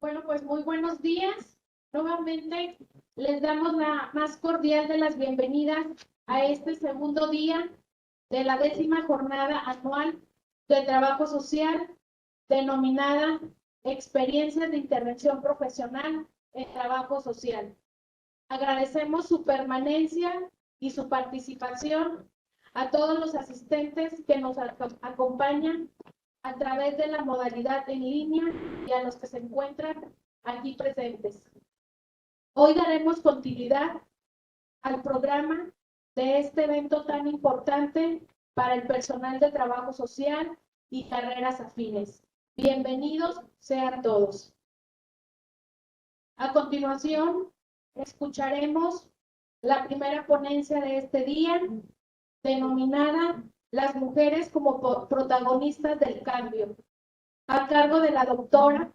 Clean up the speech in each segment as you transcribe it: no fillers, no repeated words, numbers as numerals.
Bueno, pues muy buenos días. Nuevamente les damos la más cordial de las bienvenidas a este segundo día de la 10ª jornada anual de trabajo social denominada Experiencias de Intervención Profesional en Trabajo Social. Agradecemos su permanencia y su participación a todos los asistentes que nos acompañan a través de la modalidad en línea y a los que se encuentran aquí presentes. Hoy daremos continuidad al programa de este evento tan importante para el personal de trabajo social y carreras afines. Bienvenidos sean todos. A continuación, escucharemos la primera ponencia de este día, denominada Las mujeres como protagonistas del cambio, a cargo de la doctora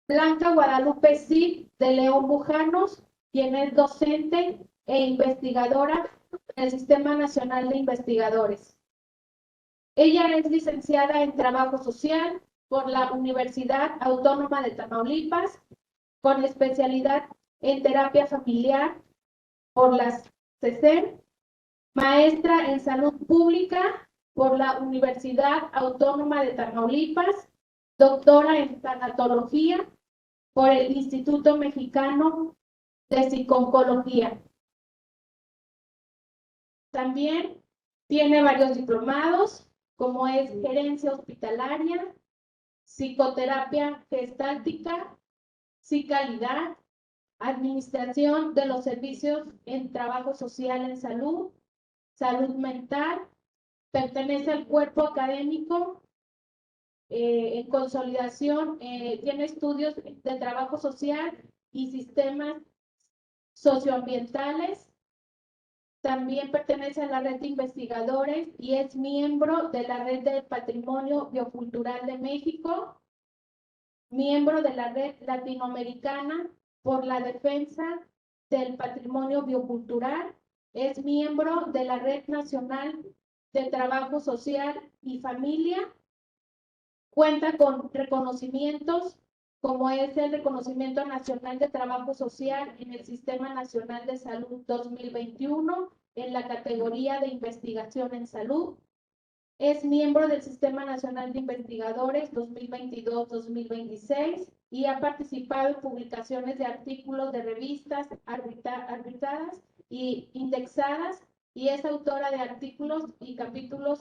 Blanca Guadalupe Cid de León Bujanos, quien es docente e investigadora del Sistema Nacional de Investigadores. Ella es licenciada en Trabajo Social por la Universidad Autónoma de Tamaulipas, con especialidad en Terapia Familiar por la CECEN, maestra en Salud Pública por la Universidad Autónoma de Tamaulipas, doctora en Tanatología por el Instituto Mexicano de Psiconcología. También tiene varios diplomados, como es Gerencia Hospitalaria, Psicoterapia Gestáltica, Psicalidad, Administración de los Servicios en Trabajo Social en Salud, Salud Mental, pertenece al cuerpo académico en consolidación, tiene estudios de trabajo social y sistemas socioambientales. También pertenece a la red de investigadores y es miembro de la red del Patrimonio Biocultural de México, miembro de la red latinoamericana por la defensa del patrimonio biocultural, es miembro de la Red Nacional de Trabajo Social y Familia, cuenta con reconocimientos como es el Reconocimiento Nacional de Trabajo Social en el Sistema Nacional de Salud 2021 en la categoría de Investigación en Salud. Es miembro del Sistema Nacional de Investigadores 2022-2026 y ha participado en publicaciones de artículos de revistas arbitradas y indexadas, y es autora de artículos y capítulos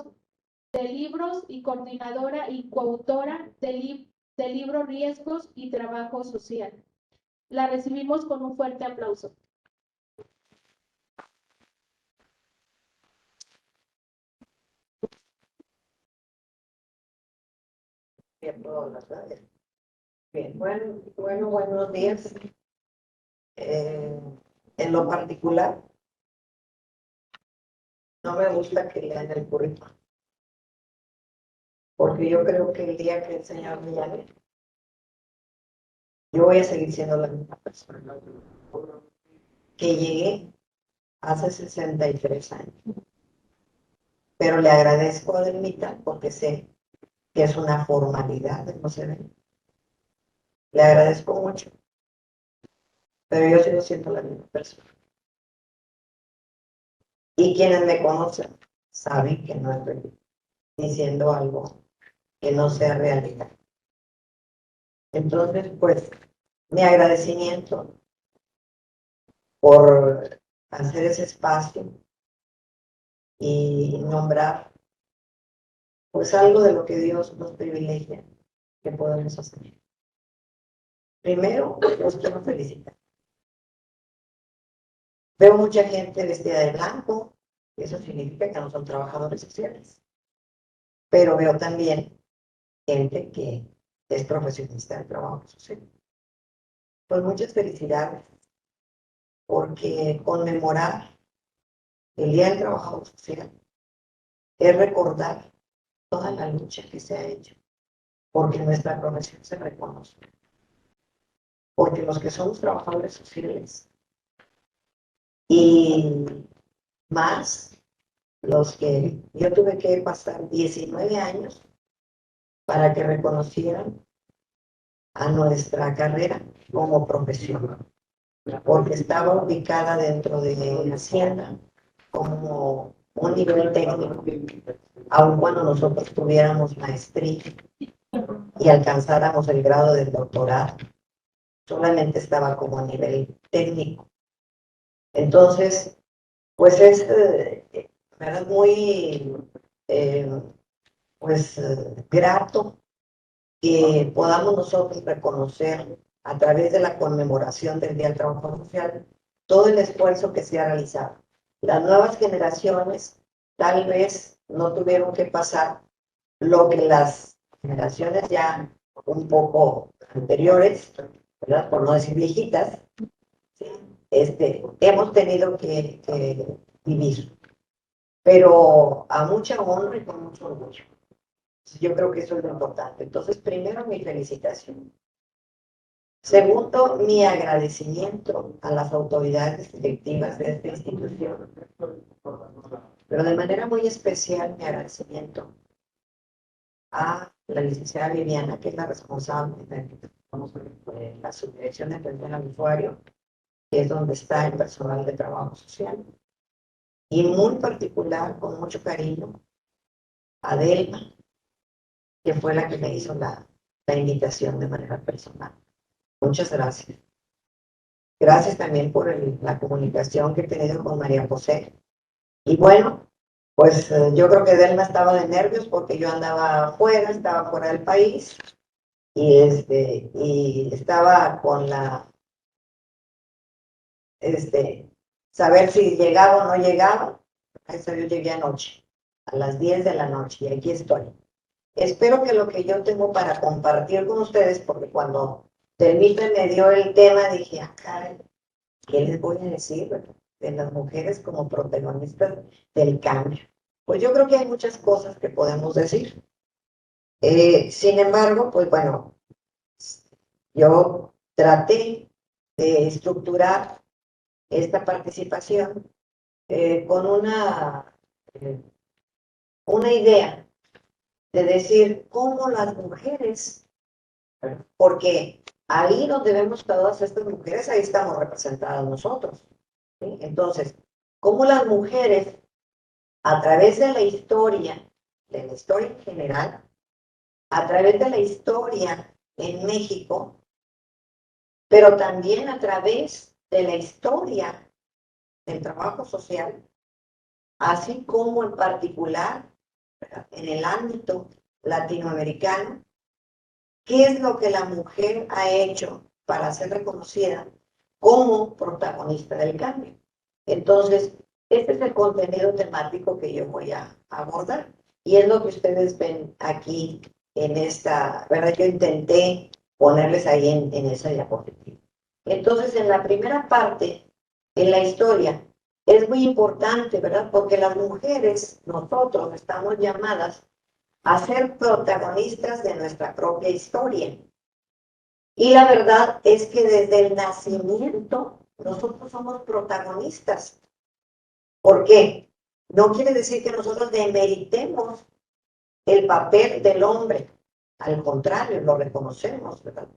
de libros y coordinadora y coautora del libro Riesgos y Trabajo Social. La recibimos con un fuerte aplauso. Bien, buenos días. En lo particular, no me gusta que lean el currículum, porque yo creo que el día que el Señor me llame, yo voy a seguir siendo la misma persona que llegué hace 63 años. Pero le agradezco a Delmita porque sé que es una formalidad de no ser él. Le agradezco mucho, pero yo sigo siendo la misma persona. Y quienes me conocen saben que no estoy diciendo algo que no sea realidad. Entonces, pues, mi agradecimiento por hacer ese espacio y nombrar, pues, algo de lo que Dios nos privilegia que podemos hacer. Primero, los quiero felicitar. Veo mucha gente vestida de blanco, eso significa que no son trabajadores sociales. Pero veo también gente que es profesionista del trabajo social. Pues muchas felicidades, porque conmemorar el Día del Trabajador Social es recordar toda la lucha que se ha hecho, porque nuestra profesión se reconoce, porque los que somos trabajadores sociales y más los que yo tuve que pasar 19 años para que reconocieran a nuestra carrera como profesión, porque estaba ubicada dentro de Hacienda como un nivel técnico, aun cuando nosotros tuviéramos maestría y alcanzáramos el grado de doctorado, solamente estaba como a nivel técnico. Entonces, pues es ¿verdad? Muy grato que podamos nosotros reconocer a través de la conmemoración del Día del Trabajo Social todo el esfuerzo que se ha realizado. Las nuevas generaciones tal vez no tuvieron que pasar lo que las generaciones ya un poco anteriores, ¿verdad? Por no decir viejitas, ¿sí? Hemos tenido que vivir, pero a mucha honra y con mucho orgullo. Yo creo que eso es lo importante. Entonces, primero, mi felicitación. Segundo, mi agradecimiento a las autoridades directivas de esta institución, pero de manera muy especial mi agradecimiento a la licenciada Viviana, que es la responsable de la subdirección de atención al usuario, que es donde está el personal de trabajo social, y muy particular, con mucho cariño, a Delma, que fue la que me hizo la invitación de manera personal. Muchas gracias. Gracias también por la comunicación que he tenido con María José. Y bueno, pues yo creo que Delma estaba de nervios porque yo andaba estaba fuera del país y estaba con saber si llegaba o no llegaba. A eso yo llegué anoche, a las 10 de la noche, y aquí estoy. Espero que lo que yo tengo para compartir con ustedes, porque cuando Telmife me dio el tema, dije, caray, ¿qué les voy a decir de las mujeres como protagonistas del cambio? Pues yo creo que hay muchas cosas que podemos decir. Sin embargo, pues bueno, yo traté de estructurar esta participación con una idea de decir cómo las mujeres, porque ahí donde vemos todas estas mujeres, ahí estamos representadas nosotros, ¿sí? Entonces, cómo las mujeres, a través de la historia en general, a través de la historia en México, pero también a través de la historia del trabajo social, así como en particular en el ámbito latinoamericano, ¿qué es lo que la mujer ha hecho para ser reconocida como protagonista del cambio? Entonces, este es el contenido temático que yo voy a abordar y es lo que ustedes ven aquí en esta, ¿verdad? Yo intenté ponerles ahí en esa diapositiva. Entonces, en la primera parte, en la historia, es muy importante, ¿verdad? Porque las mujeres, nosotros, estamos llamadas a ser protagonistas de nuestra propia historia. Y la verdad es que desde el nacimiento nosotros somos protagonistas. ¿Por qué? No quiere decir que nosotros demeritemos el papel del hombre. Al contrario, lo reconocemos, ¿verdad?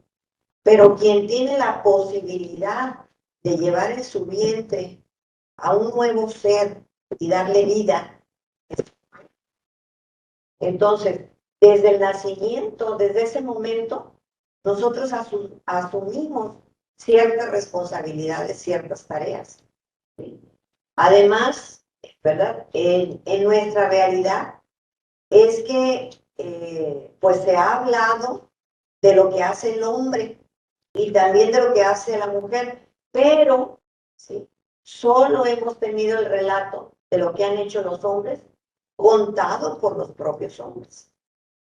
Pero quien tiene la posibilidad de llevar en su vientre a un nuevo ser y darle vida. Entonces, desde el nacimiento, desde ese momento, nosotros asumimos ciertas responsabilidades, ciertas tareas, ¿sí? Además, ¿verdad? En nuestra realidad es que pues se ha hablado de lo que hace el hombre y también de lo que hace la mujer, pero ¿sí? Solo hemos tenido el relato de lo que han hecho los hombres contado por los propios hombres.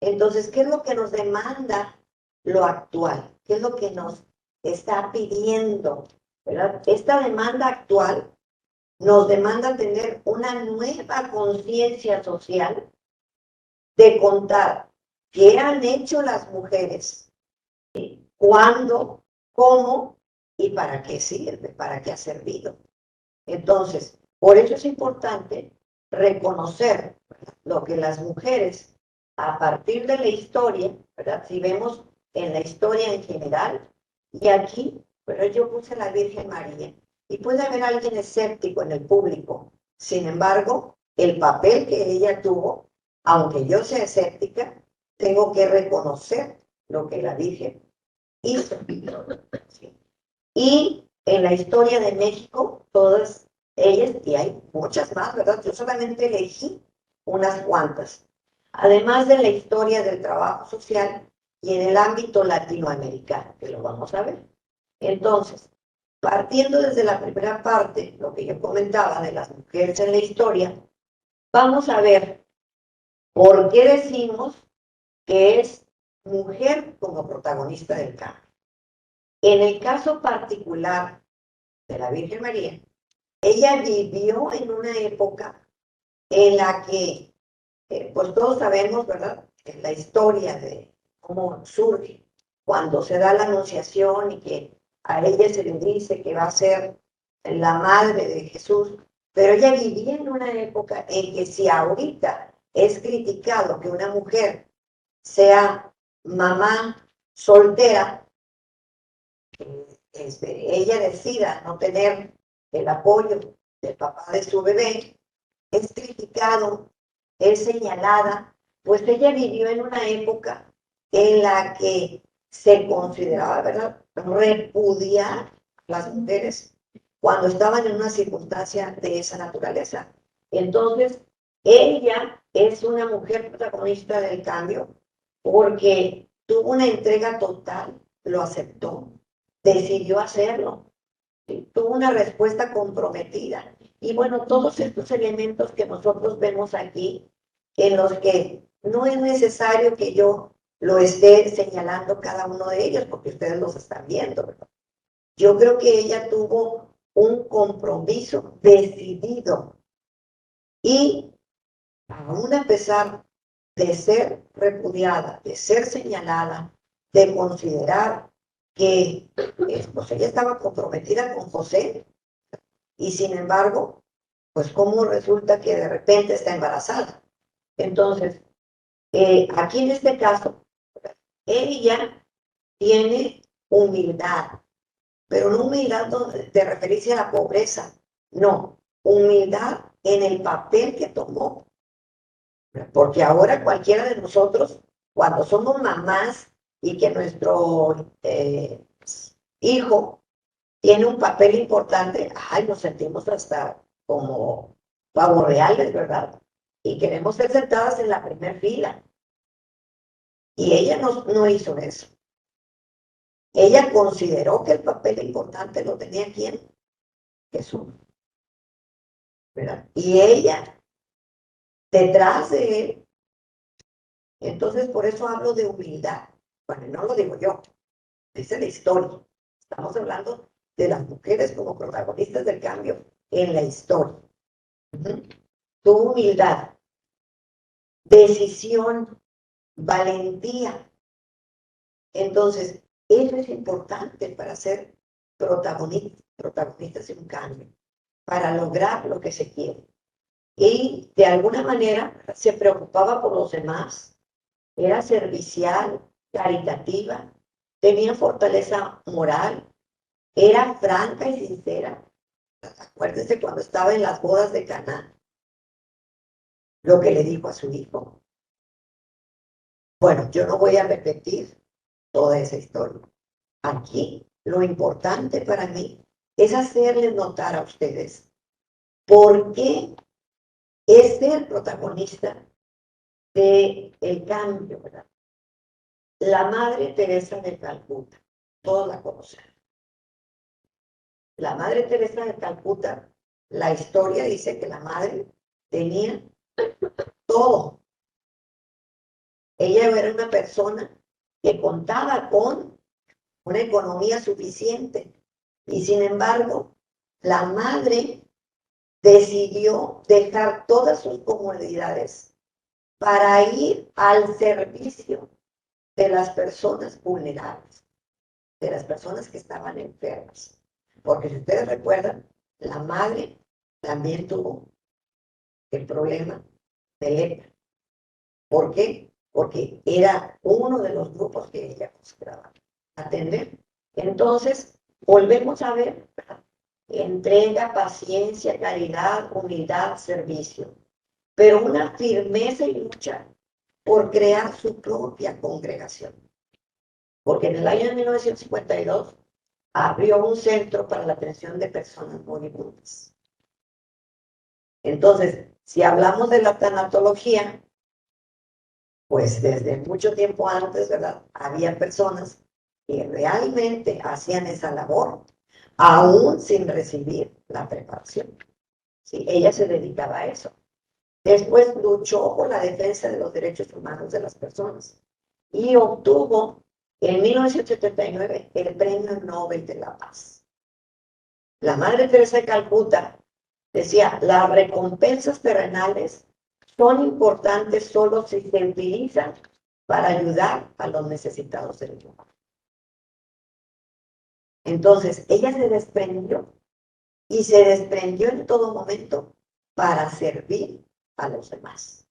Entonces, ¿qué es lo que nos demanda lo actual? ¿Qué es lo que nos está pidiendo? ¿Verdad? Esta demanda actual nos demanda tener una nueva conciencia social de contar qué han hecho las mujeres, cuándo, cómo y para qué sirve, para qué ha servido. Entonces, por eso es importante reconocer lo que las mujeres, a partir de la historia, ¿verdad? Si vemos en la historia en general, y aquí, pero yo puse a la Virgen María, y puede haber alguien escéptico en el público. Sin embargo, el papel que ella tuvo, aunque yo sea escéptica, tengo que reconocer lo que la Virgen hizo. ¿Sí? Y en la historia de México, todas ellas, y hay muchas más, ¿verdad? Yo solamente elegí unas cuantas. Además de la historia del trabajo social y en el ámbito latinoamericano, que lo vamos a ver. Entonces, partiendo desde la primera parte, lo que yo comentaba de las mujeres en la historia, vamos a ver por qué decimos que es mujer como protagonista del cambio. En el caso particular de la Virgen María, ella vivió en una época en la que, pues todos sabemos, ¿verdad?, la historia de cómo surge, cuando se da la anunciación y que a ella se le dice que va a ser la madre de Jesús, pero ella vivía en una época en que si ahorita es criticado que una mujer sea mamá soltera, ella decida no tener el apoyo del papá de su bebé, es criticado, es señalada, pues ella vivió en una época en la que se consideraba, ¿verdad?, repudiar a las mujeres cuando estaban en una circunstancia de esa naturaleza. Entonces, ella es una mujer protagonista del cambio porque tuvo una entrega total, lo aceptó, decidió hacerlo, ¿sí? Tuvo una respuesta comprometida. Y bueno, todos estos elementos que nosotros vemos aquí, en los que no es necesario que yo lo esté señalando cada uno de ellos, porque ustedes los están viendo, ¿verdad? Yo creo que ella tuvo un compromiso decidido y aún a pesar de ser repudiada, de ser señalada, de considerar que pues ella estaba comprometida con José y sin embargo, pues cómo resulta que de repente está embarazada. Entonces, aquí en este caso, ella tiene humildad, pero no humildad de referirse a la pobreza, no, humildad en el papel que tomó. Porque ahora cualquiera de nosotros, cuando somos mamás y que nuestro hijo tiene un papel importante, ay, nos sentimos hasta como pavos reales, ¿verdad? Y queremos ser sentadas en la primera fila. Y ella no hizo eso. Ella consideró que el papel importante lo tenía ¿quién? Jesús, ¿verdad? Y ella, detrás de él, entonces por eso hablo de humildad. Bueno, no lo digo yo, dice la historia. Estamos hablando de las mujeres como protagonistas del cambio en la historia. Tu humildad, decisión, valentía. Entonces, eso es importante para ser protagonistas en un cambio, para lograr lo que se quiere. Y de alguna manera se preocupaba por los demás, era servicial, caritativa, tenía fortaleza moral, era franca y sincera. Acuérdense cuando estaba en las bodas de Caná, lo que le dijo a su hijo. Bueno, yo no voy a repetir toda esa historia. Aquí lo importante para mí es hacerles notar a ustedes por qué es ser protagonista del cambio, ¿verdad? La Madre Teresa de Calcuta, todos la conocen. La Madre Teresa de Calcuta, la historia dice que la madre tenía todo. Ella era una persona que contaba con una economía suficiente y sin embargo, la madre decidió dejar todas sus comodidades para ir al servicio de las personas vulnerables, de las personas que estaban enfermas. Porque si ustedes recuerdan, la madre también tuvo el problema de lepra. ¿Por qué? porque era uno de los grupos que ella consideraba atender. Entonces, volvemos a ver, ¿verdad? Entrega, paciencia, caridad, humildad, servicio, pero una firmeza y lucha por crear su propia congregación. Porque en el año de 1952 abrió un centro para la atención de personas moribundas. Entonces, si hablamos de la tanatología, pues desde mucho tiempo antes, ¿verdad? Había personas que realmente hacían esa labor, aún sin recibir la preparación. ¿Sí? Ella se dedicaba a eso. Después luchó por la defensa de los derechos humanos de las personas y obtuvo en 1979 el Premio Nobel de la Paz. La Madre Teresa de Calcuta decía, las recompensas terrenales son importantes solo si se utilizan para ayudar a los necesitados del mundo. Entonces, ella se desprendió y se desprendió en todo momento para servir a los demás.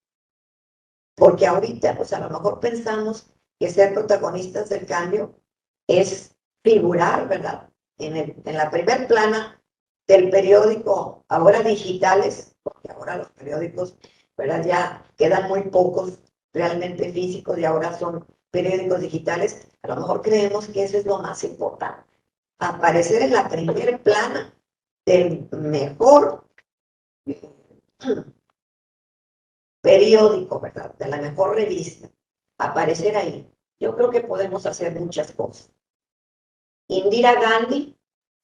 Porque ahorita, pues a lo mejor pensamos que ser protagonistas del cambio es figurar, ¿verdad? En la primer plana del periódico, ahora digitales, porque ahora los periódicos, ¿verdad? Ya quedan muy pocos realmente físicos y ahora son periódicos digitales. A lo mejor creemos que eso es lo más importante. Aparecer en la primera plana del mejor periódico, ¿verdad? De la mejor revista, aparecer ahí. Yo creo que podemos hacer muchas cosas. Indira Gandhi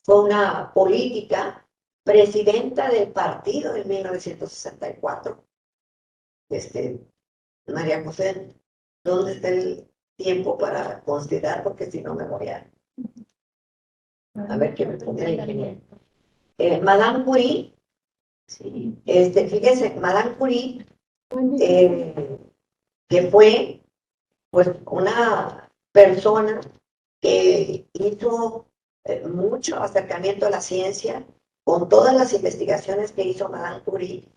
fue una política presidenta del partido en 1964. María José, ¿dónde está el tiempo para considerar? Porque si no me voy a ver qué me pone el ingeniero. Madame Curie, sí, fíjense, Madame Curie, que fue pues una persona que hizo mucho acercamiento a la ciencia con todas las investigaciones que hizo Madame Curie,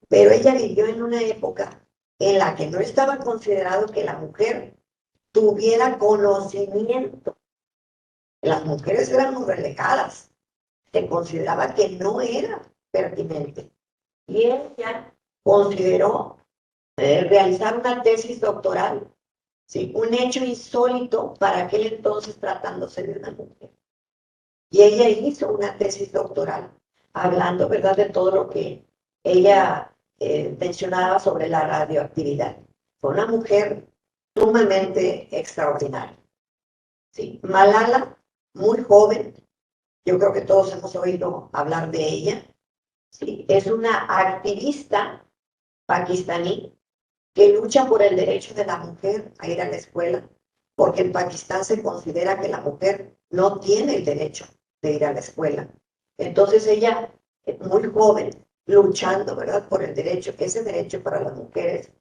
pero ella vivió en una época en la que no estaba considerado que la mujer tuviera conocimiento. Las mujeres eran muy relegadas, se consideraba que no era pertinente. Y ella consideró realizar una tesis doctoral, ¿sí? Un hecho insólito para aquel entonces tratándose de una mujer. Y ella hizo una tesis doctoral hablando, ¿verdad?, de todo lo que ella mencionaba sobre la radioactividad. Fue una mujer sumamente extraordinaria. ¿Sí? Malala, muy joven, yo creo que todos hemos oído hablar de ella. ¿Sí? Es una activista pakistaní que lucha por el derecho de la mujer a ir a la escuela, porque en Pakistán se considera que la mujer no tiene el derecho de ir a la escuela. Entonces ella, muy joven, luchando, ¿verdad?, por el derecho, ese derecho para las mujeres,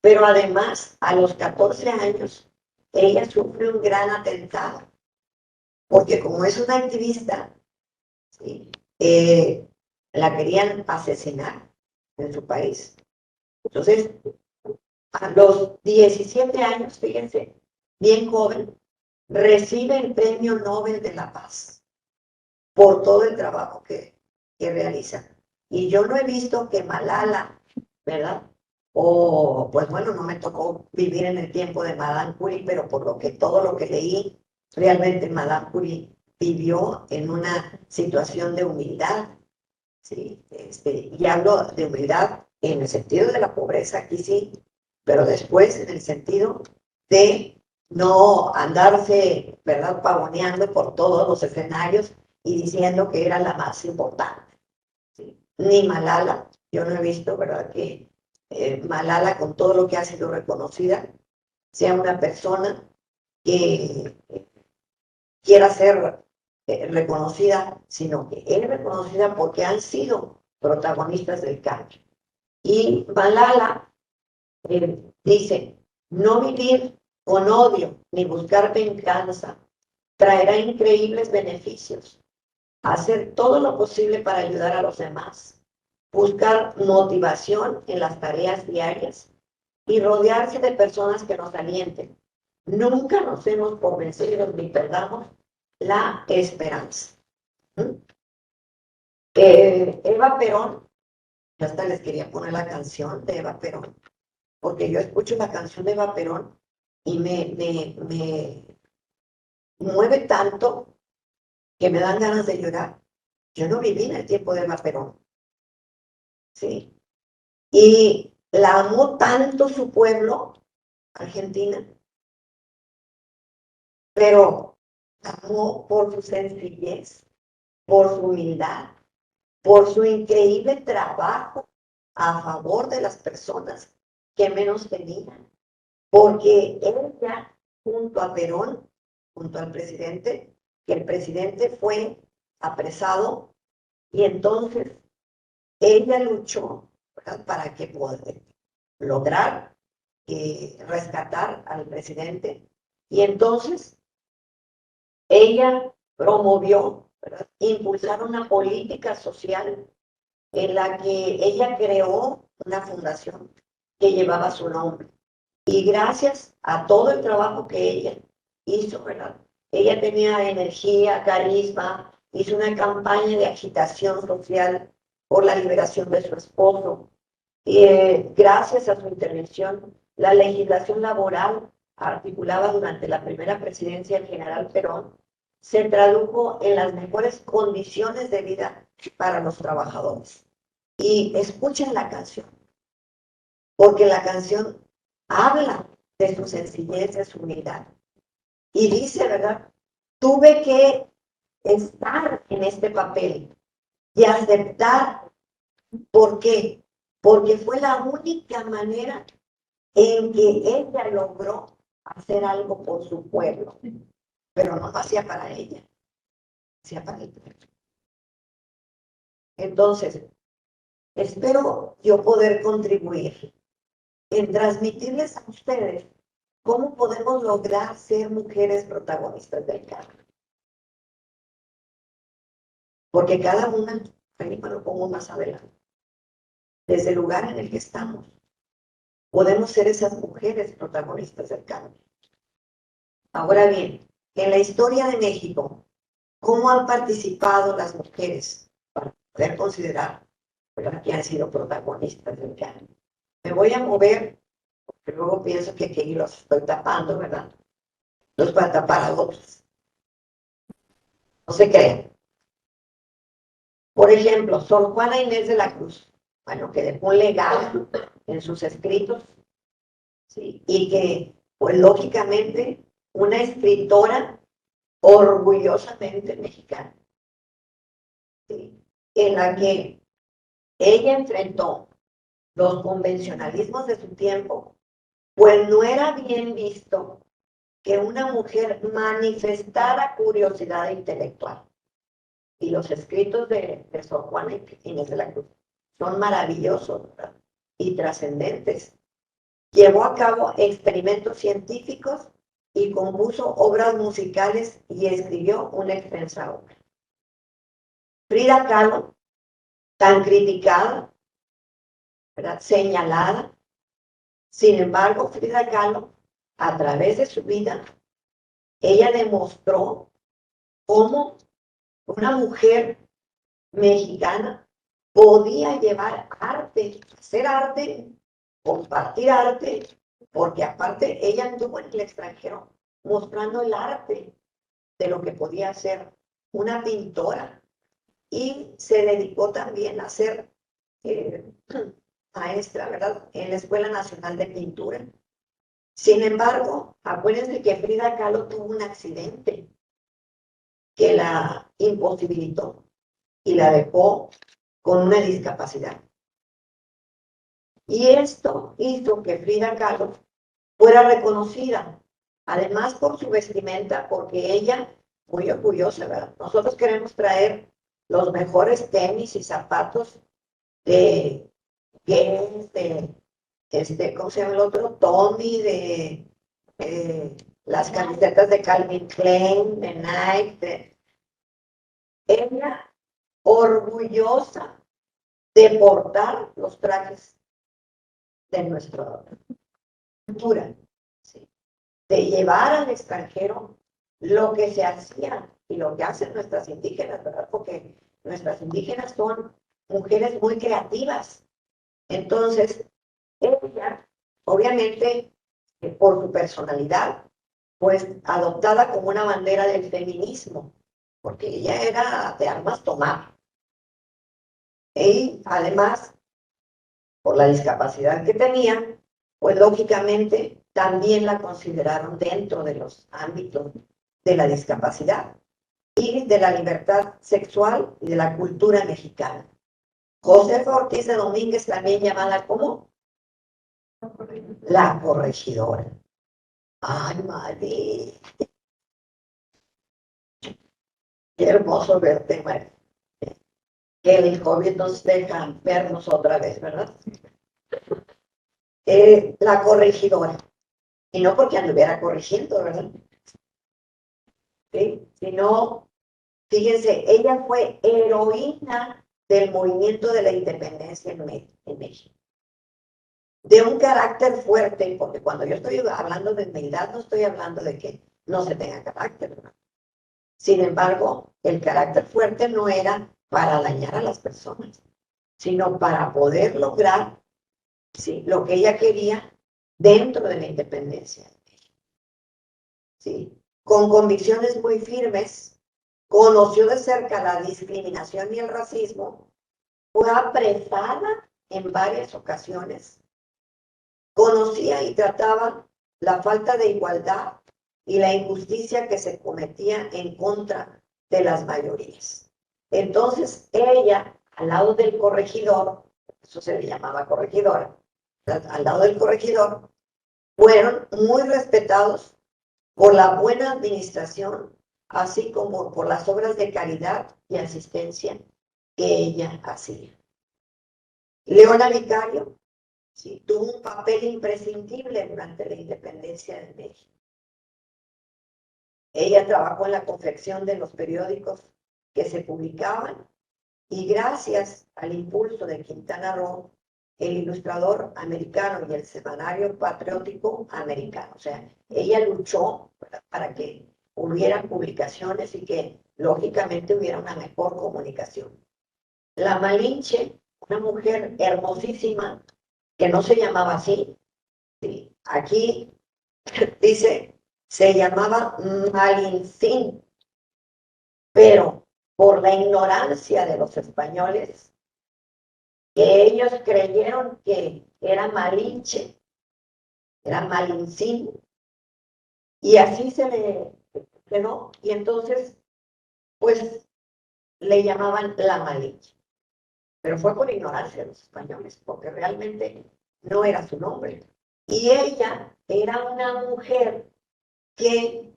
pero además, a los 14 años, ella sufre un gran atentado, porque como es una activista, ¿sí? La querían asesinar en su país. Entonces, a los 17 años, fíjense, bien joven, recibe el Premio Nobel de la Paz por todo el trabajo que realiza. Y yo no he visto que Malala, ¿verdad? O, pues bueno, no me tocó vivir en el tiempo de Madame Curie, pero por todo lo que leí, realmente Madame Curie vivió en una situación de humildad, ¿sí? Y hablo de humildad en el sentido de la pobreza, aquí sí, pero después en el sentido de no andarse, ¿verdad?, pavoneando por todos los escenarios y diciendo que era la más importante. ¿Sí? Ni Malala, yo no he visto, ¿verdad?, que Malala, con todo lo que ha sido reconocida, sea una persona que quiera ser reconocida, sino que es reconocida porque han sido protagonistas del cambio. Y Malala dice, no vivir con odio ni buscar venganza traerá increíbles beneficios. Hacer todo lo posible para ayudar a los demás. Buscar motivación en las tareas diarias y rodearse de personas que nos alienten. Nunca nos demos por vencidos ni perdamos la esperanza. ¿Mm? Eva Perón, yo hasta les quería poner la canción de Eva Perón, porque yo escucho la canción de Eva Perón y me mueve tanto que me dan ganas de llorar. Yo no viví en el tiempo de Eva Perón, ¿sí? Y la amó tanto su pueblo, Argentina, pero la amó por su sencillez, por su humildad, por su increíble trabajo a favor de las personas que menos tenían. Porque ella, junto a Perón, junto al presidente, que el presidente fue apresado y entonces ella luchó, ¿verdad?, para que pueda lograr rescatar al presidente. Y entonces ella promovió, ¿verdad?, impulsar una política social en la que ella creó una fundación que llevaba su nombre. Y gracias a todo el trabajo que ella hizo, ¿verdad? Ella tenía energía, carisma, hizo una campaña de agitación social por la liberación de su esposo. Y gracias a su intervención, la legislación laboral articulada durante la primera presidencia del general Perón se tradujo en las mejores condiciones de vida para los trabajadores. Y escuchen la canción, porque la canción habla de su sencillez, de su humildad. Y dice, ¿verdad? Tuve que estar en este papel y aceptar. ¿Por qué? Porque fue la única manera en que ella logró hacer algo por su pueblo. Pero no lo hacía para ella, hacía para el pueblo. Entonces, espero yo poder contribuir en transmitirles a ustedes cómo podemos lograr ser mujeres protagonistas del cambio. Porque cada una, ahí me lo pongo más adelante, desde el lugar en el que estamos, podemos ser esas mujeres protagonistas del cambio. Ahora bien, en la historia de México, ¿cómo han participado las mujeres para poder considerar, ¿verdad?, que han sido protagonistas del cambio? Me voy a mover, porque luego pienso que aquí los estoy tapando, ¿verdad? Los van a tapar a otros. No se crean. Por ejemplo, Sor Juana Inés de la Cruz, bueno, que dejó un legado en sus escritos, ¿sí? Y que, pues lógicamente, una escritora orgullosamente mexicana, ¿sí?, en la que ella enfrentó los convencionalismos de su tiempo, pues no era bien visto que una mujer manifestara curiosidad intelectual. Y los escritos de Sor Juana Inés de la Cruz son maravillosos, ¿verdad?, y trascendentes. Llevó a cabo experimentos científicos y compuso obras musicales y escribió una extensa obra. Frida Kahlo, tan criticada, ¿verdad?, señalada. Sin embargo, Frida Kahlo, a través de su vida, ella demostró cómo una mujer mexicana podía llevar arte, hacer arte, compartir arte, porque aparte ella anduvo en el extranjero mostrando el arte de lo que podía ser una pintora y se dedicó también a ser maestra, ¿verdad?, en la Escuela Nacional de Pintura. Sin embargo, acuérdense que Frida Kahlo tuvo un accidente que la imposibilitó y la dejó con una discapacidad. Y esto hizo que Frida Kahlo fuera reconocida, además por su vestimenta, porque ella, muy orgullosa, ¿verdad? Nosotros queremos traer los mejores tenis y zapatos de ¿cómo se llama el otro? Tommy, las camisetas de Calvin Klein, de Nike. Ella, orgullosa de portar los trajes de nuestro cultura, ¿sí? De llevar al extranjero lo que se hacía y lo que hacen nuestras indígenas, ¿verdad? Porque nuestras indígenas son mujeres muy creativas. Entonces, ella, obviamente, por su personalidad, pues adoptada como una bandera del feminismo, porque ella era de armas tomar. Y además, por la discapacidad que tenía, pues lógicamente también la consideraron dentro de los ámbitos de la discapacidad y de la libertad sexual y de la cultura mexicana. Josefa Ortiz de Domínguez, también llamada como la corregidora. Ay, madre, qué hermoso verte, María. Que el COVID nos deja vernos otra vez, ¿verdad? La corregidora. Y no porque anduviera corrigiendo, ¿verdad? ¿Sí? Sino, fíjense, ella fue heroína del movimiento de la independencia en México. De un carácter fuerte, porque cuando yo estoy hablando de humildad, no estoy hablando de que no se tenga carácter, ¿verdad? Sin embargo, el carácter fuerte no era para dañar a las personas, sino para poder lograr, ¿sí?, lo que ella quería dentro de la independencia. ¿Sí? Con convicciones muy firmes, conoció de cerca la discriminación y el racismo, fue apresada en varias ocasiones, conocía y trataba la falta de igualdad y la injusticia que se cometía en contra de las mayorías. Entonces ella, al lado del corregidor, eso se le llamaba corregidora, al lado del corregidor, fueron muy respetados por la buena administración, así como por las obras de caridad y asistencia que ella hacía. Leona Vicario, sí, tuvo un papel imprescindible durante la independencia de México. Ella trabajó en la confección de los periódicos que se publicaban y gracias al impulso de Quintana Roo, el Ilustrador Americano y el Semanario Patriótico Americano. O sea, ella luchó para que hubiera publicaciones y que lógicamente hubiera una mejor comunicación. La Malinche, una mujer hermosísima, que no se llamaba así, ¿sí? Aquí dice, se llamaba Malincín, pero por la ignorancia de los españoles, que ellos creyeron que era Malinche, era Malincín, y así se le quedó, y entonces, pues, le llamaban la Malinche. Pero fue por ignorancia de los españoles, porque realmente no era su nombre. Y ella era una mujer que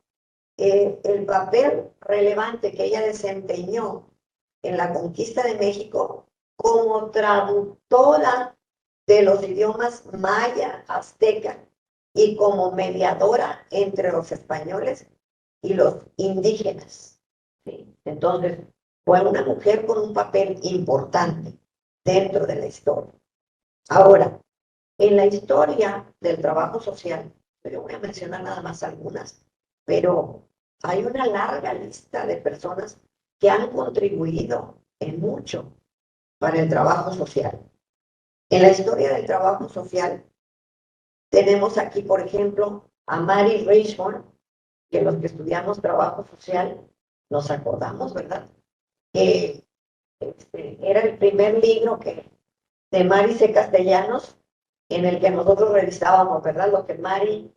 el papel relevante que ella desempeñó en la conquista de México como traductora de los idiomas maya, azteca y como mediadora entre los españoles y los indígenas. ¿Sí? Entonces, fue una mujer con un papel importante dentro de la historia. Ahora, en la historia del trabajo social, yo voy a mencionar nada más algunas, pero hay una larga lista de personas que han contribuido en mucho para el trabajo social. En la historia del trabajo social, tenemos aquí, por ejemplo, a Mary Richmond, que los que estudiamos trabajo social nos acordamos, ¿verdad? Era el primer libro de Mary C. Castellanos, en el que nosotros revisábamos, ¿verdad?, lo que Mary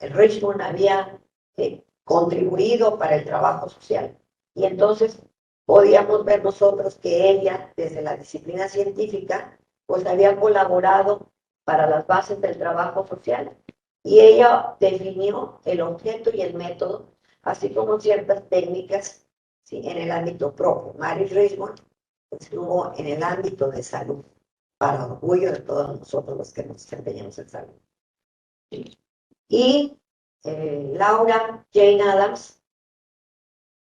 Richmond había contribuido para el trabajo social. Y entonces podíamos ver nosotros que ella, desde la disciplina científica, pues había colaborado para las bases del trabajo social. Y ella definió el objeto y el método, así como ciertas técnicas, ¿sí?, en el ámbito propio. Mary Richmond estuvo en el ámbito de salud, para orgullo de todos nosotros los que nos desempeñamos en salud. Y Laura Jane Adams,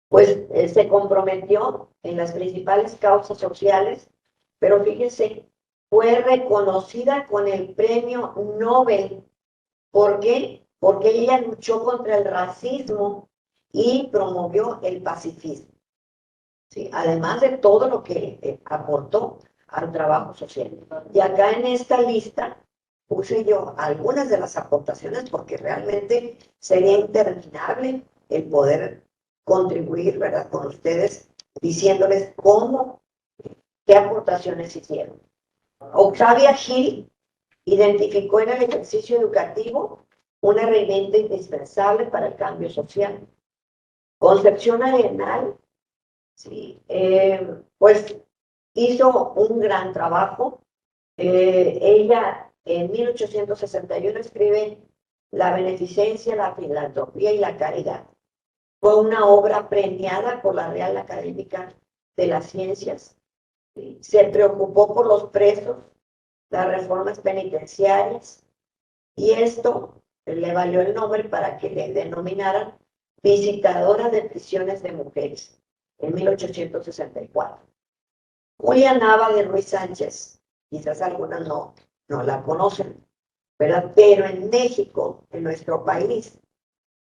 pues se comprometió en las principales causas sociales, pero fíjense, fue reconocida con el Premio Nobel ¿Por qué? Porque ella luchó contra el racismo y promovió el pacifismo, ¿sí? Además de todo lo que aportó al trabajo social. Y acá en esta lista puse yo algunas de las aportaciones porque realmente sería interminable el poder contribuir, ¿verdad?, con ustedes, diciéndoles qué aportaciones hicieron. Octavia Gil identificó en el ejercicio educativo una herramienta indispensable para el cambio social. Concepción Arenal, sí, pues hizo un gran trabajo. Ella en 1861 escribe La beneficencia, la filantropía y la caridad. Fue una obra premiada por la Real Académica de las Ciencias. ¿Sí? Se preocupó por los presos, las reformas penitenciarias, y esto le valió el nombre para que le denominaran visitadora de prisiones de mujeres en 1864. Julia Nava de Ruiz Sánchez, quizás algunas no la conocen, ¿verdad? Pero en México, en nuestro país,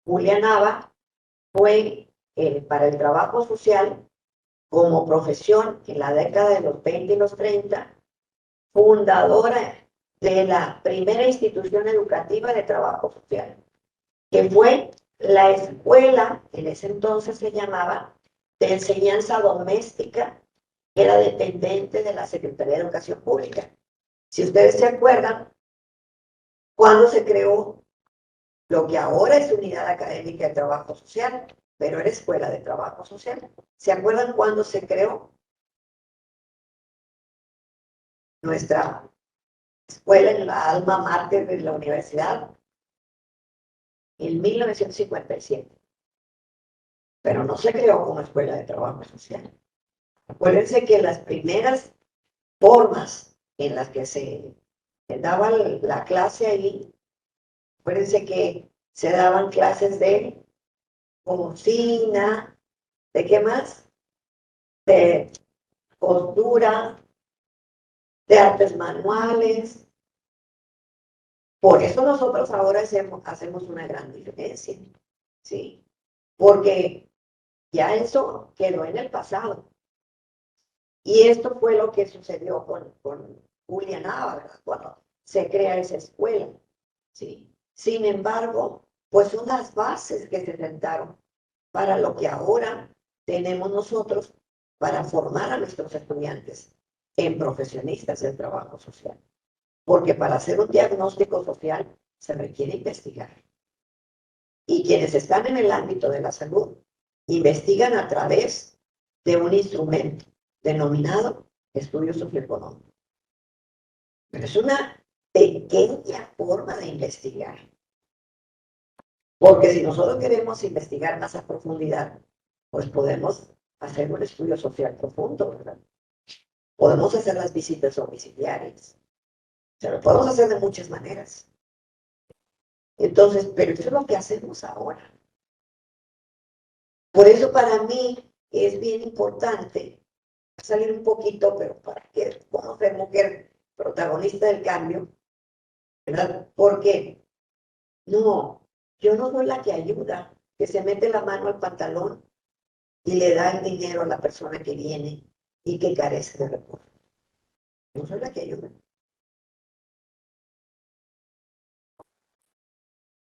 Julia Nava fue para el trabajo social como profesión en la década de los 20 y los 30, fundadora de la primera institución educativa de trabajo social, que fue la escuela, en ese entonces se llamaba, de enseñanza doméstica, que era dependiente de la Secretaría de Educación Pública. Si ustedes se acuerdan, cuando se creó lo que ahora es Unidad Académica de Trabajo Social, pero era Escuela de Trabajo Social. ¿Se acuerdan cuándo se creó nuestra escuela en la alma mater de la universidad? En 1957. Pero no se creó como Escuela de Trabajo Social. Acuérdense que las primeras formas en las que se daba la clase ahí, acuérdense que se daban clases de cocina, ¿de qué más? De costura, de artes manuales. Por eso nosotros ahora hacemos una gran diferencia, ¿sí? Porque ya eso quedó en el pasado. Y esto fue lo que sucedió con Julia Nava, ¿verdad?, cuando se crea esa escuela, ¿sí? Sin embargo, pues son las bases que se sentaron para lo que ahora tenemos nosotros para formar a nuestros estudiantes en profesionistas del trabajo social. Porque para hacer un diagnóstico social se requiere investigar. Y quienes están en el ámbito de la salud investigan a través de un instrumento denominado estudio socioeconómico. Pero es una pequeña forma de investigar. Porque si nosotros queremos investigar más a profundidad, pues podemos hacer un estudio social profundo, ¿verdad? Podemos hacer las visitas domiciliarias. O sea, lo podemos hacer de muchas maneras. Entonces, pero eso es lo que hacemos ahora. Por eso para mí es bien importante salir un poquito, pero para que conocer mujer protagonista del cambio, ¿verdad? Porque no, yo no soy la que ayuda, que se mete la mano al pantalón y le da el dinero a la persona que viene y que carece de recursos. Yo soy la que ayuda.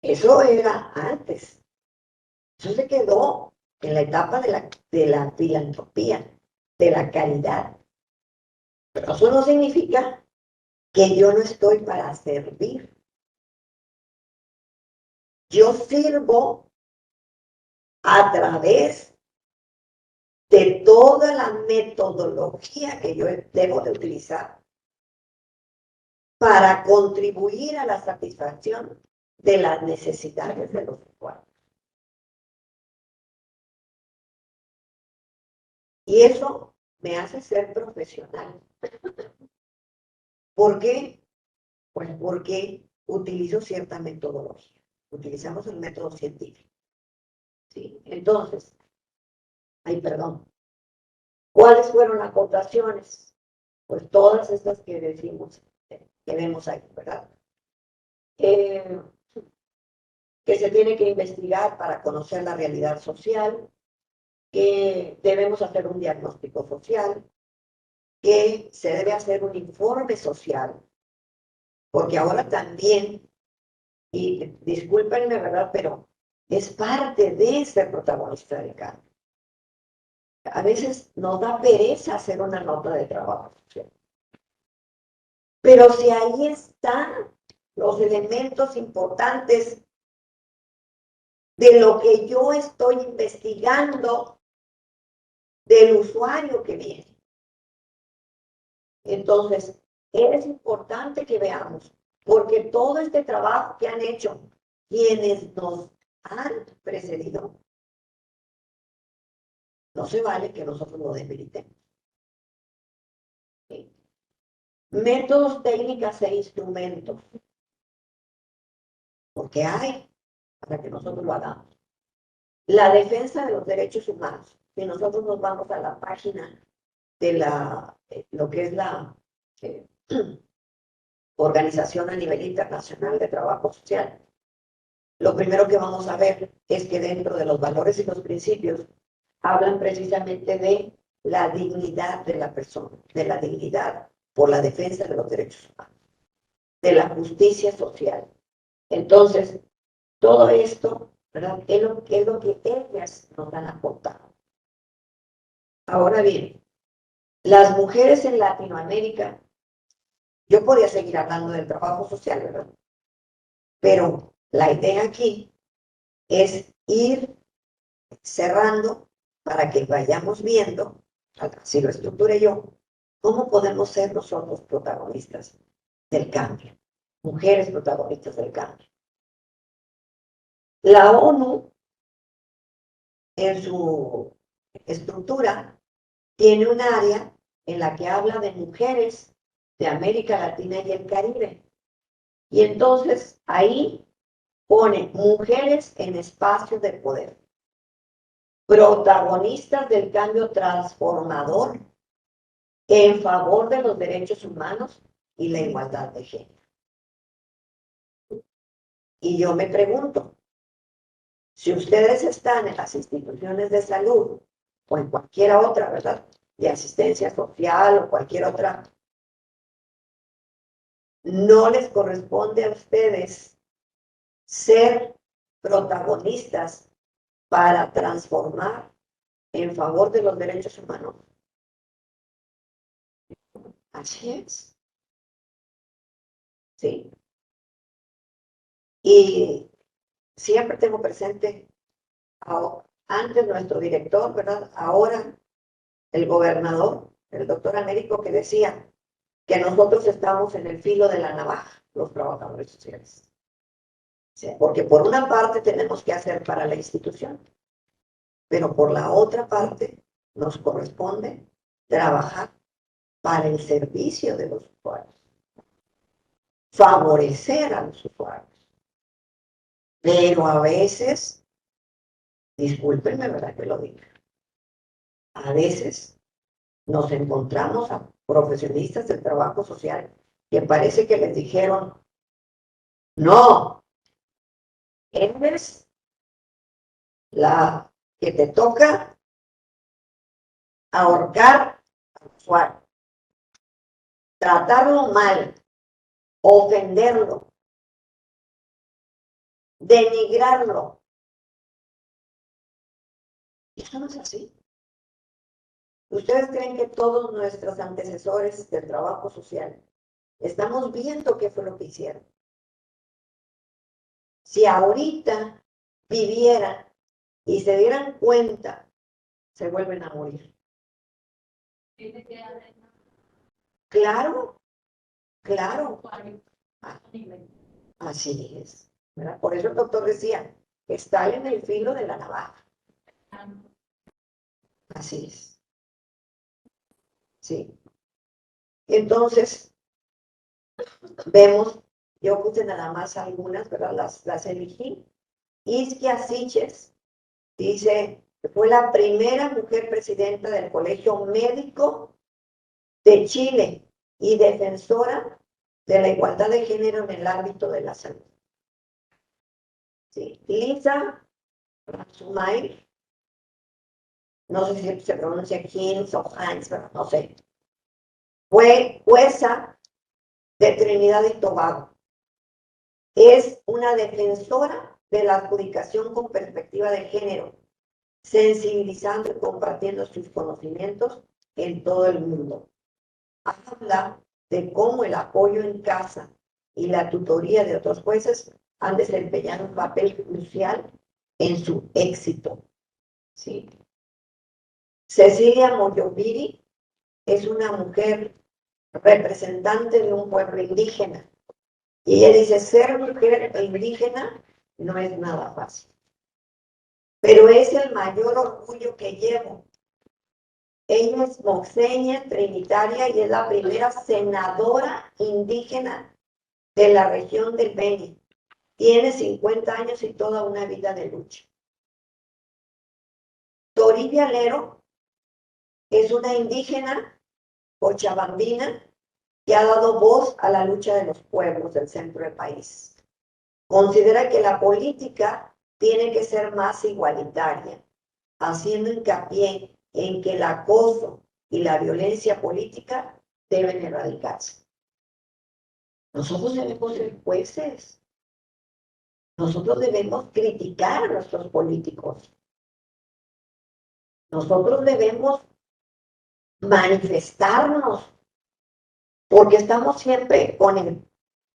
Eso era antes. Eso se quedó en la etapa de la filantropía, de la caridad. Pero eso no significa que yo no estoy para servir. Yo sirvo a través de toda la metodología que yo debo de utilizar para contribuir a la satisfacción de las necesidades de los usuarios. Y eso me hace ser profesional. ¿Por qué? Pues porque utilizo cierta metodología. Utilizamos el método científico. ¿Sí? Entonces, perdón. ¿Cuáles fueron las aportaciones? Pues todas estas que decimos, que vemos ahí, ¿verdad? que se tiene que investigar para conocer la realidad social, que debemos hacer un diagnóstico social, que se debe hacer un informe social, porque ahora también, y discúlpenme, ¿verdad? Pero es parte de ser protagonista del cambio. A veces nos da pereza hacer una nota de trabajo social. Pero si ahí están los elementos importantes de lo que yo estoy investigando del usuario que viene. Entonces, es importante que veamos, porque todo este trabajo que han hecho quienes nos han precedido, no se vale que nosotros lo debilitemos. ¿Sí? Métodos, técnicas e instrumentos, porque hay para que nosotros lo hagamos. La defensa de los derechos humanos. Si nosotros nos vamos a la página de lo que es la Organización a nivel internacional de trabajo social, lo primero que vamos a ver es que dentro de los valores y los principios hablan precisamente de la dignidad de la persona, de la dignidad por la defensa de los derechos humanos, de la justicia social. Entonces, todo esto, ¿verdad? Es lo que ellas nos han aportado. Ahora bien, las mujeres en Latinoamérica, yo podría seguir hablando del trabajo social, ¿verdad? Pero la idea aquí es ir cerrando para que vayamos viendo, si lo estructure yo, cómo podemos ser nosotros protagonistas del cambio, mujeres protagonistas del cambio. La ONU, en su estructura, tiene un área en la que habla de mujeres de América Latina y el Caribe. Y entonces ahí pone mujeres en espacios de poder, protagonistas del cambio transformador en favor de los derechos humanos y la igualdad de género. Y yo me pregunto, si ustedes están en las instituciones de salud o en cualquier otra, ¿verdad?, de asistencia social o cualquier otra, no les corresponde a ustedes ser protagonistas para transformar en favor de los derechos humanos. Así es. Sí. Y siempre tengo presente, antes nuestro director, ¿verdad? Ahora el gobernador, el doctor Américo, que decía que nosotros estamos en el filo de la navaja, los trabajadores sociales. Sí, porque por una parte tenemos que hacer para la institución, pero por la otra parte nos corresponde trabajar para el servicio de los usuarios, favorecer a los usuarios. Pero a veces, discúlpenme, ¿verdad que lo diga? A veces nos encontramos a profesionistas del trabajo social que parece que les dijeron, no, eres la que te toca ahorcar al usuario, tratarlo mal, ofenderlo, denigrarlo. Eso no es así. ¿Ustedes creen que todos nuestros antecesores del trabajo social estamos viendo qué fue lo que hicieron? Si ahorita vivieran y se dieran cuenta, se vuelven a morir. Claro, claro. Así es, ¿verdad? Por eso el doctor decía, está en el filo de la navaja. Así es. Sí. Entonces, vemos, yo puse nada más algunas, ¿verdad? Las elegí. Isquia Siches dice que fue la primera mujer presidenta del Colegio Médico de Chile y defensora de la igualdad de género en el ámbito de la salud. ¿sí? Lisa Ransomay, no sé si se pronuncia Hines o Hines, pero no sé. Fue jueza de Trinidad y Tobago. Es una defensora de la adjudicación con perspectiva de género, sensibilizando y compartiendo sus conocimientos en todo el mundo. Habla de cómo el apoyo en casa y la tutoría de otros jueces han desempeñado un papel crucial en su éxito. ¿Sí? Cecilia Moyobiri es una mujer representante de un pueblo indígena. Y ella dice, ser mujer e indígena no es nada fácil. Pero es el mayor orgullo que llevo. Ella es moxeña, trinitaria y es la primera senadora indígena de la región del Beni. Tiene 50 años y toda una vida de lucha. Toribia Lero es una indígena cochabambina que ha dado voz a la lucha de los pueblos del centro del país. Considera que la política tiene que ser más igualitaria, haciendo hincapié en que el acoso y la violencia política deben erradicarse. Nosotros debemos ser jueces. Nosotros debemos criticar a nuestros políticos. Nosotros debemos manifestarnos, porque estamos siempre con el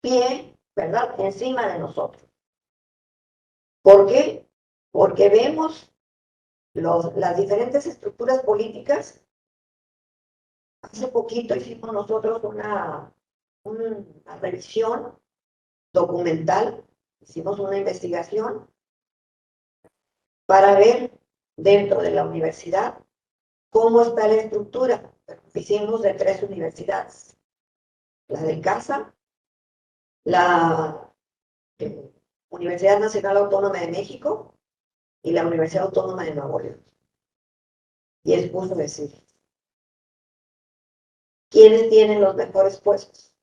pie, ¿verdad?, encima de nosotros. ¿Por qué? Porque vemos las diferentes estructuras políticas. Hace poquito hicimos nosotros una revisión documental, hicimos una investigación para ver dentro de la universidad cómo está la estructura. Hicimos de 3 universidades, la de CASA, la Universidad Nacional Autónoma de México y la Universidad Autónoma de Nuevo León. Y es justo decir, ¿quiénes tienen los mejores puestos?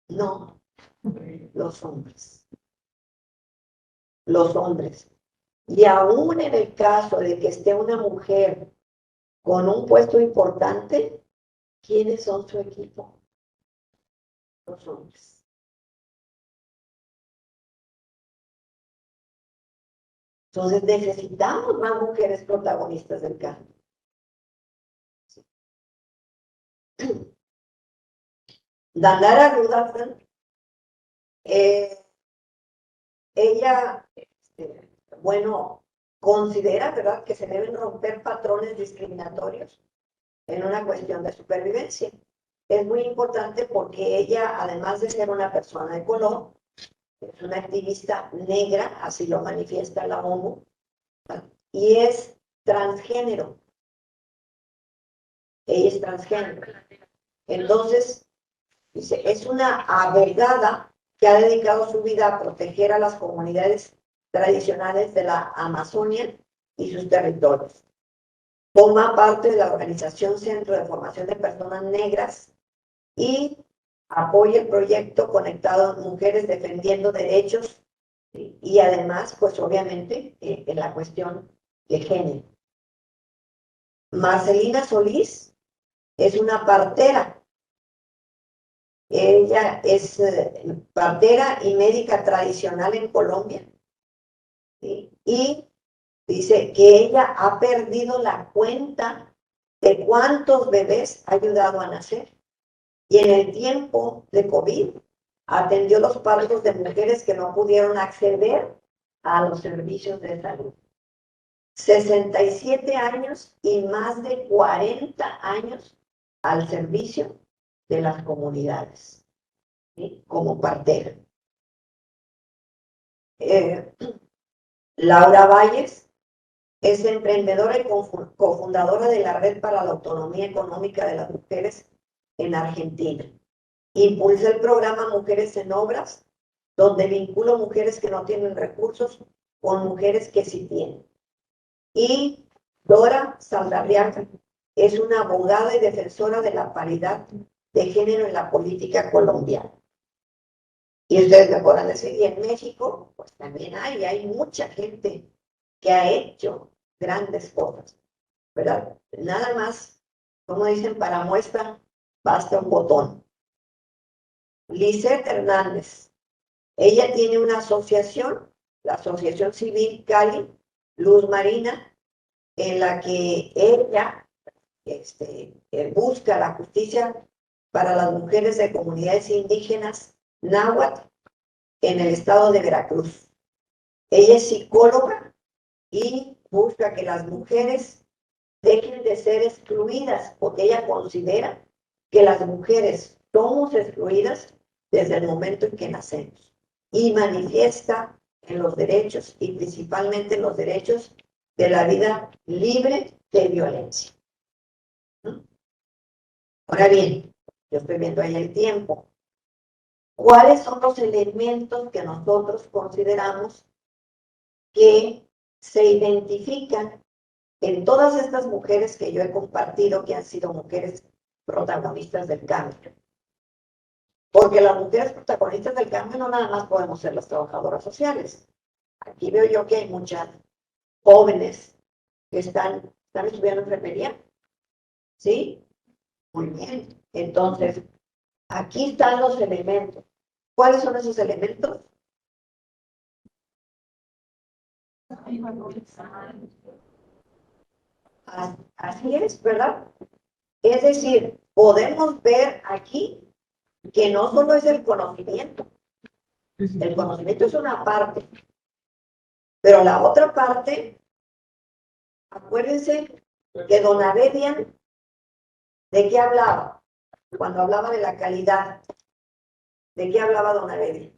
No, los hombres. Los hombres. Y aún en el caso de que esté una mujer con un puesto importante, ¿quiénes son su equipo? Los hombres. Entonces necesitamos más mujeres protagonistas del cambio. Dandara Rudolph, ella, bueno, considera, ¿verdad?, que se deben romper patrones discriminatorios en una cuestión de supervivencia. Es muy importante porque ella, además de ser una persona de color, es una activista negra, así lo manifiesta la ONU, y es transgénero. Ella es transgénero. Entonces, dice, es una abogada que ha dedicado su vida a proteger a las comunidades tradicionales de la Amazonia y sus territorios. Forma parte de la organización Centro de Formación de Personas Negras y apoya el proyecto Conectado a Mujeres Defendiendo Derechos y además, pues obviamente, en la cuestión de género. Marcelina Solís es una partera. Ella es partera y médica tradicional en Colombia. ¿Sí? Y dice que ella ha perdido la cuenta de cuántos bebés ha ayudado a nacer. Y en el tiempo de COVID atendió los partos de mujeres que no pudieron acceder a los servicios de salud. 67 años y más de 40 años al servicio de las comunidades, ¿sí?, como partera. Laura Valles es emprendedora y cofundadora de la Red para la Autonomía Económica de las Mujeres en Argentina. Impulsa el programa Mujeres en Obras, donde vincula mujeres que no tienen recursos con mujeres que sí tienen. Y Dora Saldarriaga es una abogada y defensora de la paridad de género en la política colombiana. Y ustedes me podrán decir, y en México, pues también hay mucha gente que ha hecho grandes cosas, ¿verdad? Nada más, como dicen, para muestra, basta un botón. Lisette Hernández, ella tiene una asociación, la Asociación Civil Cali, Luz Marina, en la que ella busca la justicia para las mujeres de comunidades indígenas náhuatl en el estado de Veracruz. Ella es psicóloga y busca que las mujeres dejen de ser excluidas, porque ella considera que las mujeres somos excluidas desde el momento en que nacemos, y manifiesta en los derechos, y principalmente en los derechos de la vida libre de violencia. Ahora bien, yo estoy viendo ahí el tiempo. ¿Cuáles son los elementos que nosotros consideramos que se identifican en todas estas mujeres que yo he compartido, que han sido mujeres protagonistas del cambio? Porque las mujeres protagonistas del cambio no nada más podemos ser las trabajadoras sociales. Aquí veo yo que hay muchas jóvenes que están estudiando enfermería. ¿Sí? Muy bien. Entonces, aquí están los elementos. ¿Cuáles son esos elementos? Así es, ¿verdad? Es decir, podemos ver aquí que no solo es el conocimiento es una parte, pero la otra parte, acuérdense que Don Abedian, ¿de qué hablaba? Cuando hablaba de la calidad, ¿de qué hablaba Don Abedian?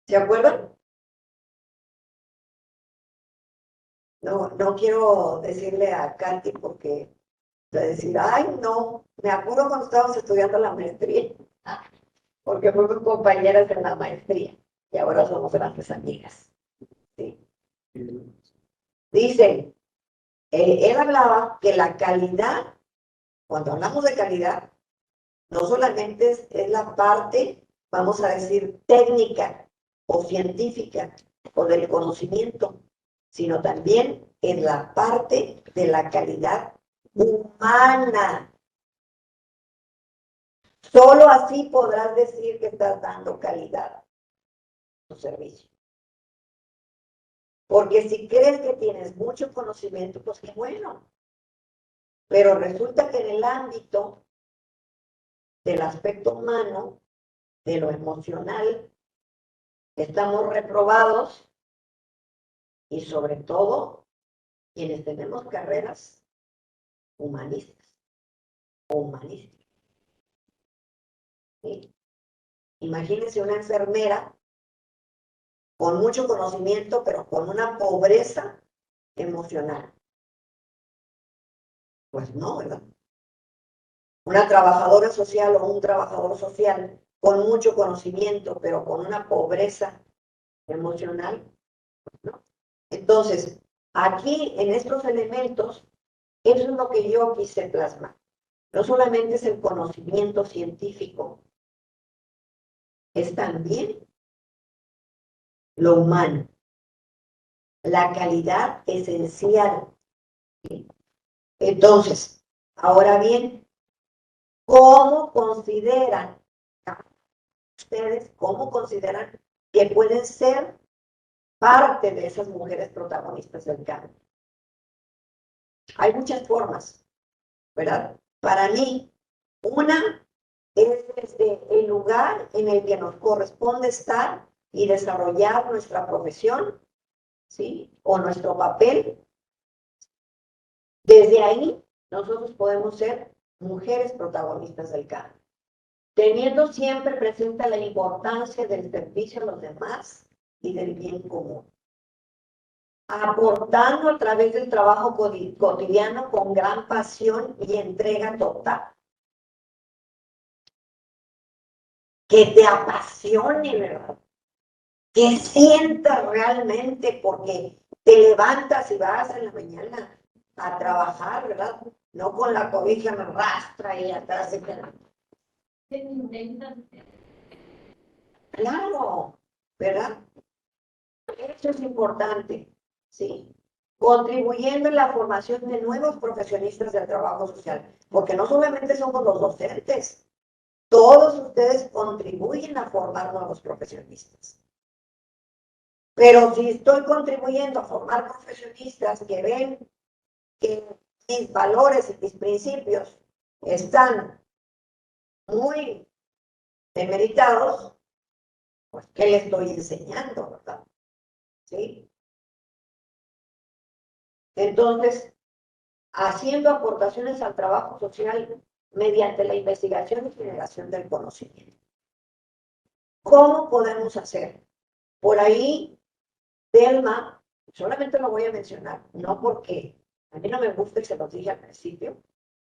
¿Se acuerdan? No quiero decirle a Katy porque va a decir, ay, no, me acuerdo cuando estábamos estudiando la maestría, porque fuimos compañeras en la maestría y ahora somos grandes amigas. ¿Sí? Dice, él hablaba que la calidad, cuando hablamos de calidad, no solamente es la parte, vamos a decir, técnica o científica o del conocimiento, sino también en la parte de la calidad humana. Solo así podrás decir que estás dando calidad a tu servicio. Porque si crees que tienes mucho conocimiento, pues qué bueno. Pero resulta que en el ámbito del aspecto humano, de lo emocional, estamos reprobados, y sobre todo quienes tenemos carreras humanistas o humanísticas. ¿Sí? Imagínense una enfermera con mucho conocimiento, pero con una pobreza emocional. Pues no, ¿verdad? Una trabajadora social o un trabajador social con mucho conocimiento, pero con una pobreza emocional, ¿no? Entonces, aquí en estos elementos, eso es lo que yo quise plasmar. No solamente es el conocimiento científico, es también lo humano, la calidad esencial. Entonces, ahora bien, ¿cómo consideran ustedes, cómo consideran que pueden ser parte de esas mujeres protagonistas del cambio? Hay muchas formas, ¿verdad? Para mí, una es desde el lugar en el que nos corresponde estar y desarrollar nuestra profesión, ¿sí? O nuestro papel. Desde ahí, nosotros podemos ser mujeres protagonistas del cambio, teniendo siempre presente la importancia del servicio a los demás y del bien común, aportando a través del trabajo cotidiano con gran pasión y entrega total. Que te apasione, ¿verdad? Que sientas realmente, porque te levantas y vas en la mañana a trabajar, ¿verdad? no con la cobija me arrastra y atrás se queda. Claro, ¿verdad? Eso es importante, ¿sí? Contribuyendo en la formación de nuevos profesionistas del trabajo social, porque no solamente somos los docentes, todos ustedes contribuyen a formar nuevos profesionistas. Pero si estoy contribuyendo a formar profesionistas que ven que mis valores y mis principios están muy demeritados, pues ¿qué le estoy enseñando, verdad? ¿Sí? Entonces, haciendo aportaciones al trabajo social mediante la investigación y generación del conocimiento. ¿Cómo podemos hacer? Por ahí, Delma, solamente lo voy a mencionar, no porque a mí no me gusta y se lo dije al principio,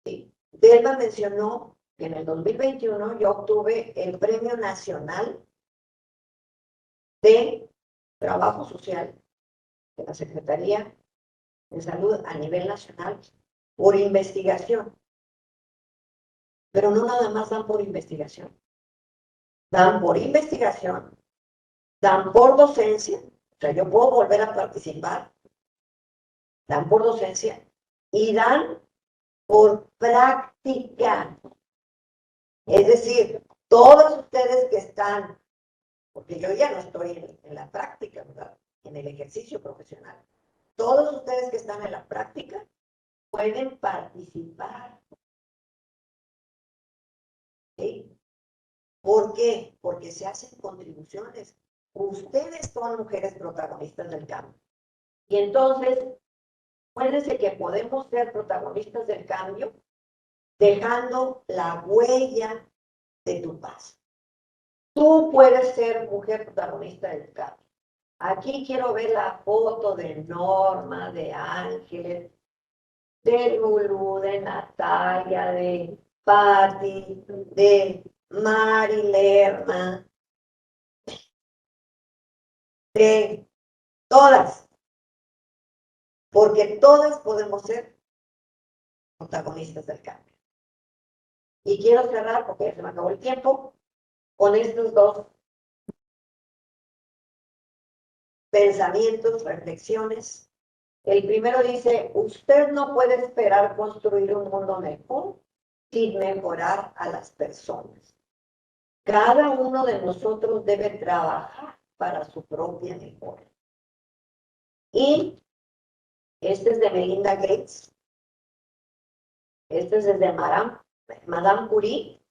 ¿sí? Delma mencionó que en el 2021 yo obtuve el Premio Nacional de Trabajo Social de la Secretaría de Salud a nivel nacional por investigación. Pero no nada más dan por investigación. Dan por investigación, dan por docencia, o sea, yo puedo volver a participar, dan por docencia y dan por práctica. Es decir, todos ustedes que están, porque yo ya no estoy en la práctica, ¿verdad? En el ejercicio profesional. Todos ustedes que están en la práctica pueden participar. ¿Sí? ¿Por qué? Porque se hacen contribuciones. Ustedes son mujeres protagonistas del cambio. Y entonces, acuérdense que podemos ser protagonistas del cambio dejando la huella de tu paso. Tú puedes ser mujer protagonista del cambio. Aquí quiero ver la foto de Norma, de Ángel, de Lulu, de Natalia, de Patti, de Mari Lerma, de todas, porque todas podemos ser protagonistas del cambio. Y quiero cerrar, porque ya se me acabó el tiempo, con estos dos pensamientos, reflexiones. El primero dice, usted no puede esperar construir un mundo mejor sin mejorar a las personas. Cada uno de nosotros debe trabajar para su propia mejora. Y este es de Melinda Gates, este es de Madame Curie.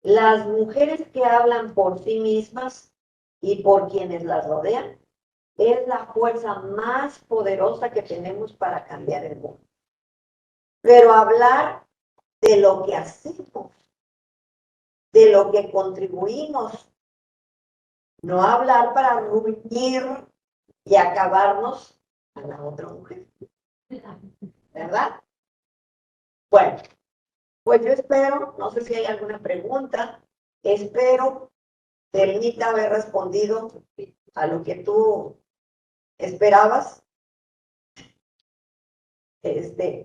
Las mujeres que hablan por sí mismas y por quienes las rodean es la fuerza más poderosa que tenemos para cambiar el mundo. Pero hablar de lo que hacemos, de lo que contribuimos, no hablar para ruñir y acabarnos a la otra mujer. ¿Verdad? Bueno, pues yo espero, no sé si hay alguna pregunta, espero Delmita haber respondido a lo que tú esperabas,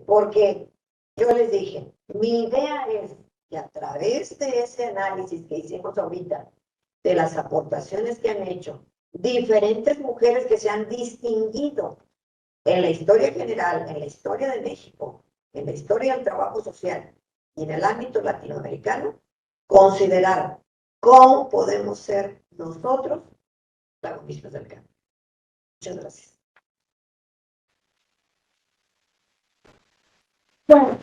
porque yo les dije, mi idea es que a través de ese análisis que hicimos ahorita, de las aportaciones que han hecho diferentes mujeres que se han distinguido en la historia general, en la historia de México, en la historia del trabajo social y en el ámbito latinoamericano, considerar cómo podemos ser nosotros protagonistas del cambio. Muchas gracias. Bueno,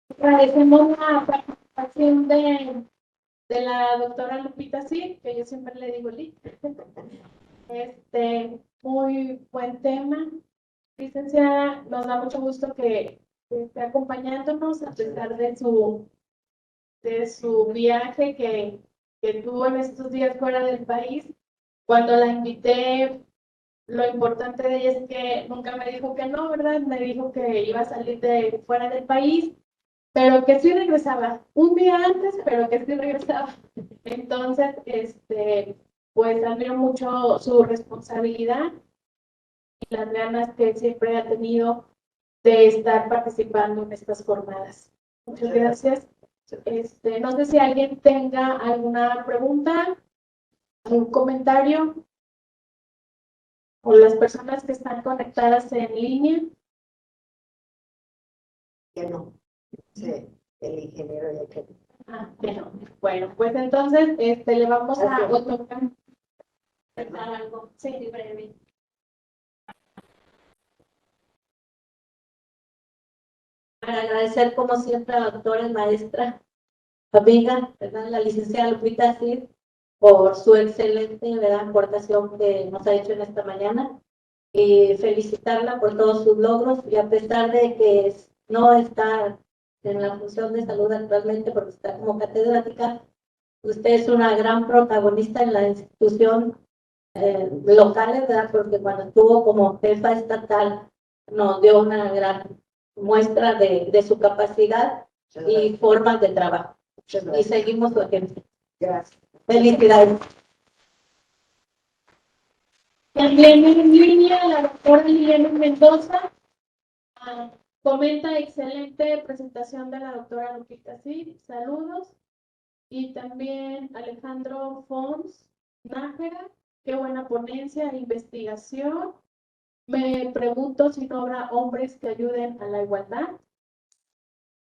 agradecemos la participación de la doctora Lupita Cid, que yo siempre le digo Liz. Muy buen tema. Licenciada, nos da mucho gusto que esté acompañándonos a pesar de su viaje que tuvo en estos días fuera del país. Cuando la invité, lo importante de ella es que nunca me dijo que no, ¿verdad? Me dijo que iba a salir de fuera del país, pero que sí regresaba. Un día antes, pero que sí regresaba. Entonces, pues admiro mucho su responsabilidad y las ganas que siempre ha tenido de estar participando en estas jornadas. Muchas gracias. No sé si alguien tenga alguna pregunta, algún comentario, o las personas que están conectadas en línea. Que no. Sí, el ingeniero ya que. Bueno, pues entonces le vamos a otorgar algo. Sí, breve. Para agradecer como siempre a la doctora y maestra, amiga, ¿verdad? La licenciada Lupita Cid, por su excelente, ¿verdad?, aportación que nos ha hecho en esta mañana, y felicitarla por todos sus logros, y a pesar de que no está en la función de salud actualmente porque está como catedrática, usted es una gran protagonista en la institución locales, ¿verdad? Porque cuando estuvo como jefa estatal nos dio una gran muestra de su capacidad y formas de trabajo. Y seguimos su ejemplo. Gracias. Felicidades. También en línea la doctora Liliana Mendoza comenta excelente presentación de la doctora Lupita Cid. Saludos. Y también Alejandro Fons Nájera. Qué buena ponencia e investigación. Me pregunto si no habrá hombres que ayuden a la igualdad.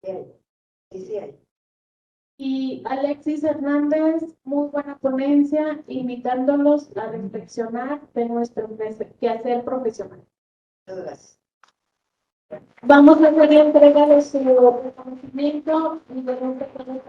Sí hay. Y Alexis Hernández, muy buena ponencia, invitándolos a reflexionar de nuestro quehacer profesional. Muchas gracias. Vamos a hacer la entrega de su reconocimiento y de un pequeño